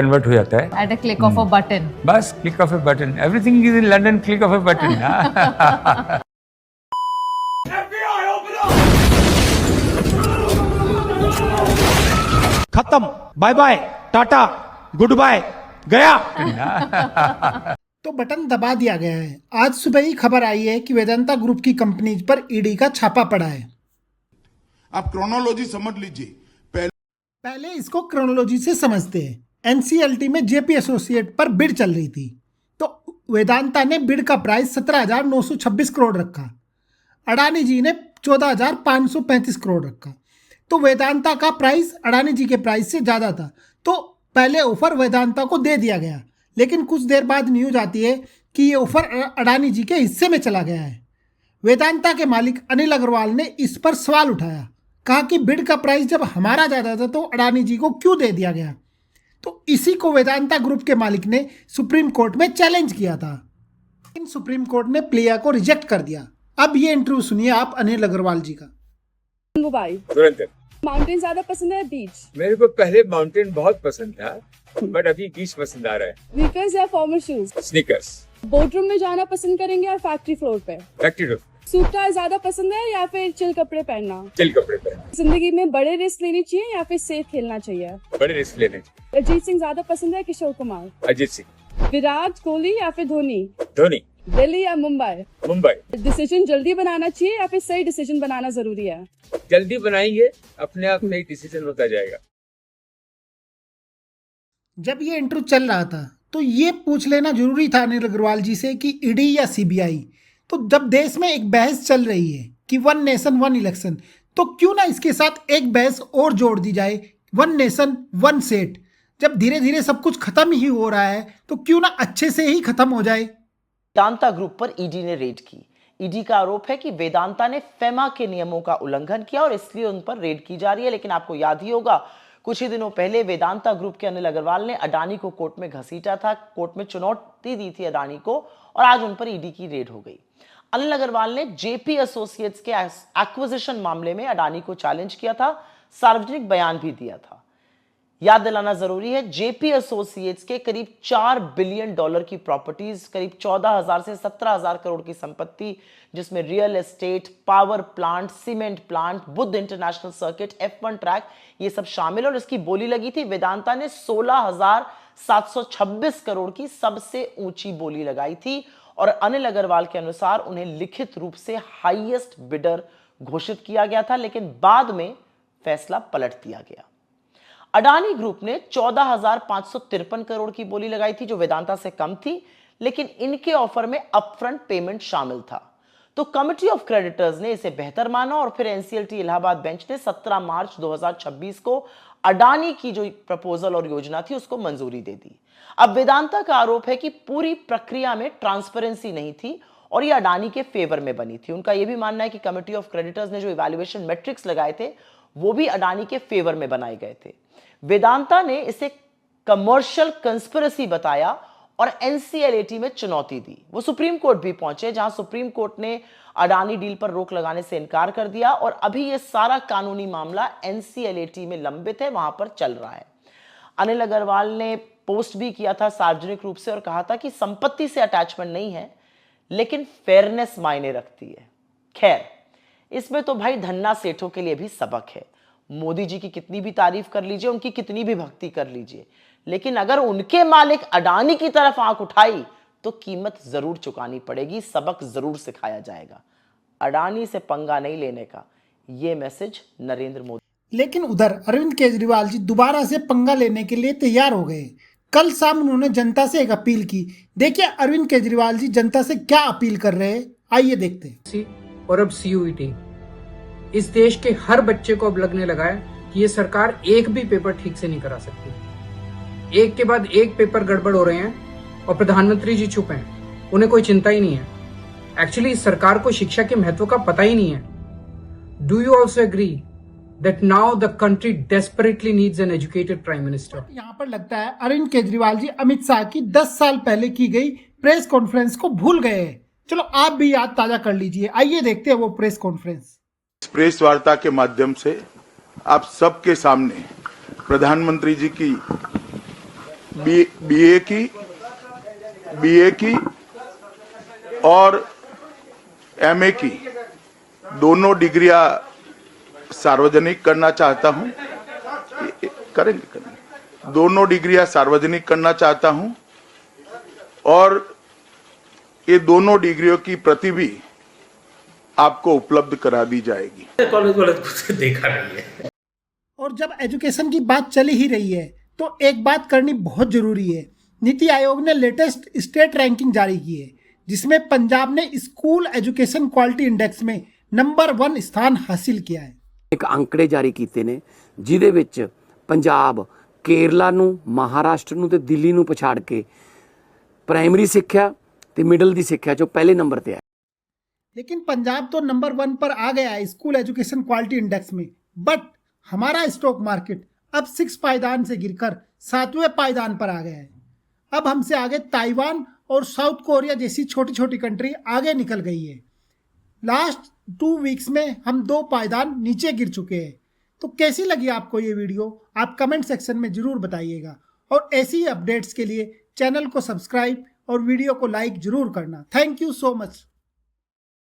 Convert हो जाता है At a click of a button. बस click of a button everything is in London click of a button खत्म, bye bye, tata, goodbye, गया। तो button दबा दिया गया है। आज सुबह ही खबर आई है कि वेदांता ग्रुप की कंपनीज पर ईडी का छापा पड़ा है। आप क्रोनोलॉजी समझ लीजिए। पहले इसको क्रोनोलॉजी से समझते हैं। एनसीएलटी में जेपी एसोसिएट पर बिड चल रही थी, तो वेदांता ने बिड का प्राइस 17,926 करोड़ रखा, अडानी जी ने 14,535 करोड़ रखा। तो वेदांता का प्राइस अडानी जी के प्राइस से ज़्यादा था, तो पहले ऑफर वेदांता को दे दिया गया। लेकिन कुछ देर बाद न्यूज आती है कि ये ऑफर अडानी जी के हिस्से में चला गया है। वेदांता के मालिक अनिल अग्रवाल ने इस पर सवाल उठाया, कहा कि बिड का प्राइस जब हमारा ज़्यादा था तो अडानी जी को क्यों दे दिया गया। तो इसी को वेदांता ग्रुप के मालिक ने सुप्रीम कोर्ट में चैलेंज किया था, लेकिन सुप्रीम कोर्ट ने प्लिया को रिजेक्ट कर दिया। अब ये इंटरव्यू सुनिए आप अनिल अग्रवाल जी का। तुरंत माउंटेन ज्यादा पसंद है बीच? मेरे को पहले माउंटेन बहुत पसंद था बट अभी बीच पसंद आ रहा है। स्नीकर्स या फॉर्मल शूज? स्नीकर्स। बोर्डरूम में जाना पसंद करेंगे या फैक्ट्री फ्लोर पे? Factory room. सूट टाई ज्यादा पसंद है या फिर चिल कपड़े पहनना? चिल कपड़े पहन। जिंदगी में बड़े रिस्क लेने चाहिए या फिर सेफ खेलना चाहिए? बड़े रिस्क लेने चाहिए। अजीत सिंह ज्यादा पसंद है किशोर कुमार? अजीत सिंह। विराट कोहली या फिर धोनी? धोनी। दिल्ली या मुंबई? मुंबई। डिसीजन जल्दी बनाना चाहिए या फिर सही डिसीजन बनाना जरूरी है? जल्दी बनाएंगे अपने आप सही डिसीजन होता जाएगा। जब ये इंटरव्यू चल रहा था तो ये पूछ लेना जरूरी था अनिल अग्रवाल जी से कि ईडी या सीबीआई। तो जब देश में एक बहस चल रही है कि वन नेशन वन इलेक्शन, तो क्यों ना इसके साथ एक बहस और जोड़ दी जाए, वन नेशन वन सेट। जब धीरे धीरे सब कुछ खत्म ही हो रहा है तो क्यों ना अच्छे से ही खत्म हो जाए। वेदांता ग्रुप पर ईडी ने रेड की। ईडी का आरोप है कि वेदांता ने फेमा के नियमों का उल्लंघन किया और इसलिए उन पर रेड की जा रही है। लेकिन आपको याद ही होगा, कुछ ही दिनों पहले वेदांता ग्रुप के अनिल अग्रवाल ने अडानी को कोर्ट में घसीटा था, कोर्ट में चुनौती दी थी अडानी को, और आज उन पर ईडी की रेड हो गई। अनिल अग्रवाल ने जेपी एसोसिएट्स के एक्विजिशन मामले में अडानी को चैलेंज किया था, सार्वजनिक बयान भी दिया था। याद दिलाना जरूरी है, जेपी एसोसिएट्स के करीब $4 बिलियन की प्रॉपर्टीज, करीब 14,000 से 17,000 करोड़ की संपत्ति, जिसमें real estate, power plant, cement plant, Buddha international circuit, F1 track, ये सब शामिल। और इसकी बोली लगी थी, वेदांता ने 16,726 करोड़ की सबसे ऊंची बोली लगाई थी और अनिल अग्रवाल के अनुसार उन्हें लिखित रूप से हाईएस्ट बिडर घोषित किया गया था, लेकिन बाद में फैसला पलट दिया गया। अडानी ग्रुप ने 14,553 करोड़ की बोली लगाई थी, जो वेदांता से कम थी, लेकिन इनके ऑफर में अपफ्रंट पेमेंट शामिल था। तो कमिटी ऑफ क्रेडिटर्स ने इसे बेहतर माना और फिर एनसीएलटी इलाहाबाद बेंच ने 17 मार्च 2026 को अडानी की जो प्रपोजल और योजना थी उसको मंजूरी दे दी। अब वेदांता का आरोप है कि पूरी प्रक्रिया में ट्रांसपेरेंसी नहीं थी और ये अडानी के फेवर में बनी थी। उनका यह भी मानना है कि कमिटी ऑफ क्रेडिटर्स ने जो इवैल्यूएशन मैट्रिक्स लगाए थे वो भी अडानी के फेवर में बनाए गए थे। वेदांता ने इसे कमर्शियल कंस्पिरेसी बताया और एनसीएलटी में चुनौती दी। वो सुप्रीम कोर्ट भी पहुंचे, जहां सुप्रीम कोर्ट ने अडानी डील पर रोक लगाने से इनकार कर दिया और अभी ये सारा कानूनी मामला एनसीएलटी में लंबित है, वहां पर चल रहा है। अनिल अग्रवाल ने पोस्ट भी किया था सार्वजनिक रूप से और कहा था कि संपत्ति से अटैचमेंट नहीं है, लेकिन फेयरनेस मायने रखती है। खैर, इसमें तो भाई धन्ना सेठों के लिए भी सबक है। मोदी जी की कितनी भी तारीफ कर लीजिए, उनकी कितनी भी भक्ति कर लीजिए, लेकिन अगर उनके मालिक अडानी की तरफ आंख उठाई तो कीमत जरूर चुकानी पड़ेगी, सबक जरूर सिखाया जाएगा। अडानी से पंगा नहीं लेने का यह मैसेज नरेंद्र मोदी। लेकिन उधर अरविंद केजरीवाल जी दोबारा से पंगा लेने के लिए तैयार हो गए। कल शाम उन्होंने जनता से एक अपील की। देखिए अरविंद केजरीवाल जी जनता से क्या अपील कर रहे हैं, आइए देखते हैं। और अब CUET इस देश के हर बच्चे को अब लगने लगा है कि ये सरकार एक भी पेपर ठीक से नहीं करा सकती। एक के बाद एक पेपर गड़बड़ हो रहे हैं और प्रधानमंत्री जी चुप हैं, उन्हें कोई चिंता ही नहीं है। एक्चुअली इस सरकार को शिक्षा के महत्व का पता ही नहीं है। Do you also agree that now the country desperately needs an educated prime minister? यहाँ पर लगता है अरविंद केजरीवाल जी अमित शाह की 10 साल पहले की गई प्रेस कॉन्फ्रेंस को भूल गए हैं। चलो आप भी याद ताजा कर लीजिए, आइए देखते हैं वो प्रेस कॉन्फ्रेंस। प्रेस वार्ता के माध्यम से आप सबके सामने प्रधानमंत्री जी की बीए की और एमए की दोनों डिग्रियां सार्वजनिक करना चाहता हूं। करेंगे दोनों डिग्रियां सार्वजनिक करना चाहता हूं और ये दोनों डिग्रियों की प्रति भी आपको उपलब्ध करा दी जाएगी। कॉलेज वाले कुछ देखा नहीं है। और जब एजुकेशन की बात चली ही रही है तो एक बात करनी बहुत जरूरी है। नीति आयोग ने लेटेस्ट स्टेट रैंकिंग जारी की है जिसमें पंजाब ने स्कूल एजुकेशन क्वालिटी इंडेक्स में नंबर 1 स्थान हासिल किया है। एक आंकड़े जारी ਕੀਤੇ ਨੇ ਜਿਹਦੇ ਵਿੱਚ ਪੰਜਾਬ ਕੇਰਲਾ ਨੂੰ, ਮਹਾਰਾਸ਼ਟਰ ਨੂੰ ਤੇ ਦਿੱਲੀ ਨੂੰ ਪਛਾੜ ਕੇ ਪ੍ਰਾਇਮਰੀ ਸਿੱਖਿਆ ਤੇ ਮਿਡਲ ਦੀ ਸਿੱਖਿਆ ਚੋਂ ਪਹਿਲੇ ਨੰਬਰ ਤੇ ਹੈ। लेकिन पंजाब तो नंबर 1 पर आ गया है स्कूल एजुकेशन क्वालिटी इंडेक्स में, बट हमारा स्टॉक मार्केट अब 6 पायदान से गिरकर 7वें पायदान पर आ गया है। अब हमसे आगे ताइवान और साउथ कोरिया जैसी छोटी छोटी कंट्री आगे निकल गई है। लास्ट 2 वीक्स में हम 2 पायदान नीचे गिर चुके हैं। तो कैसी लगी आपको ये वीडियो, आप कमेंट सेक्शन में जरूर बताइएगा और ऐसी ही अपडेट्स के लिए चैनल को सब्सक्राइब और वीडियो को लाइक जरूर करना। Thank you so much.